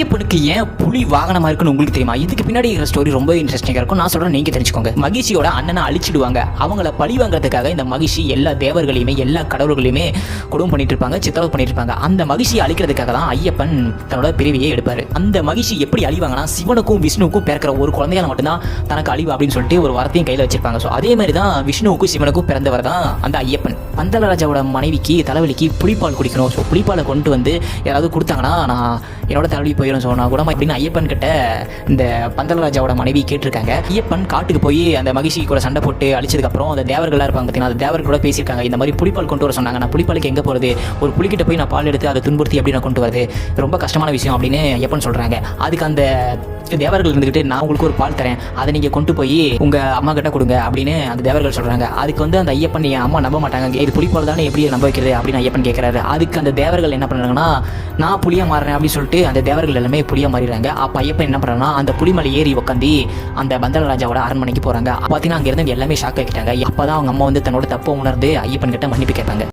ஐயப்பனுக்கு ஏன் புலி வாகனமா இருக்குன்னு உங்களுக்கு தெரியுமா? இதுக்கு பின்னாடி இருக்கிற ஸ்டோரி ரொம்ப இன்ட்ரெஸ்டிங்கா இருக்கும். நான் சொல்றேன், நீங்க தெரிஞ்சுக்கோங்க. மகிஷியோட அண்ணனை அழிச்சிடுவாங்க. அவங்கள பழி வாங்குறதுக்காக இந்த மகிஷி எல்லா தேவர்களையுமே எல்லா கடவுள்களையுமே கொடுமை பண்ணிட்டு இருப்பாங்க, சித்திரவதை பண்ணிட்டு இருப்பாங்க. அந்த மகிஷியை அழிக்கிறதுக்காக தான் ஐயப்பன் தன்னோட பிரிவியை எடுப்பாரு. அந்த மகிஷி எப்படி அழிவாங்கன்னா, சிவனுக்கும் விஷ்ணுவுக்கும் பிறக்கிற ஒரு குழந்தையால மட்டும்தான் தனக்கு அழிவு அப்படின்னு சொல்லிட்டு ஒரு வார்த்தையும் கையில வச்சிருப்பாங்க. ஸோ அதே மாதிரி தான் விஷ்ணுவுக்கும் சிவனுக்கும் பிறந்தவர் தான் அந்த ஐயப்பன். பந்தலராஜாவோட மனைவிக்கு தலைவலிக்கு புளிப்பால் குடிக்கணும். ஸோ புளிப்பாலை கொண்டு வந்து யாராவது கொடுத்தாங்கன்னா நான் என்னோட தலைவலி போயிடும், ஸோ நான் குணமா அப்படின்னு ஐயப்பன் கிட்ட இந்த பந்தலராஜாவோட மனைவி கேட்டிருக்காங்க. ஐயப்பன் காட்டுக்கு போய் அந்த மகிஷி கூட சண்டை போட்டு அழிச்சதுக்கப்புறம் அந்த தேவர்களாக இருப்பாங்க பார்த்தீங்கன்னா, அந்த தேவர்களோட பேசியிருக்காங்க. இந்த மாதிரி புளிப்பால் கொண்டு வர சொன்னாங்க. நான் புளிப்பாலுக்கு எங்கே போகிறது, ஒரு புளிக்கிட்ட போய் நான் பால் எடுத்து அதை துன்புறுத்தி எப்படி நான் கொண்டு வருது, ரொம்ப கஷ்டமான விஷயம் அப்படின்னு ஐயப்பன் சொல்கிறாங்க. அதுக்கு அந்த தேவர்கள் இருந்துக்கிட்டு நான் உங்களுக்கு ஒரு பால் தரேன், அதை நீங்கள் கொண்டு போய் உங்கள் அம்மா கிட்ட கொடுங்க அப்படின்னு அந்த தேவர்கள் சொல்கிறாங்க. அதுக்கு வந்து அந்த ஐயப்பன் என் அம்மா நம்ப மாட்டாங்க, இது புலிப்பால் தானே எப்படி நம்ப வைக்கிறது அப்படின்னு ஐயப்பன் கேட்குறாரு. அதுக்கு அந்த தேவர்கள் என்ன பண்ணுறாங்கன்னா, நான் புளியாக மாறுறேன் அப்படின்னு சொல்லிட்டு அந்த தேவர்கள் எல்லாமே புளியாக மாறிடுறாங்க. அப்போ ஐயப்பன் என்ன பண்ணுறாங்கன்னா, அந்த புலிமலை ஏறி உட்காந்து அந்த பந்தலராஜாவோட அரண்மனைக்கு போகிறாங்க. பார்த்தீங்கன்னா அங்கே இருந்து எல்லாமே ஷாக் ஆகிட்டாங்க. அப்போ தான் அவங்க அம்மா வந்து தன்னோட தப்பை உணர்ந்து ஐயப்பன் கிட்ட மன்னிப்பு கேட்பாங்க.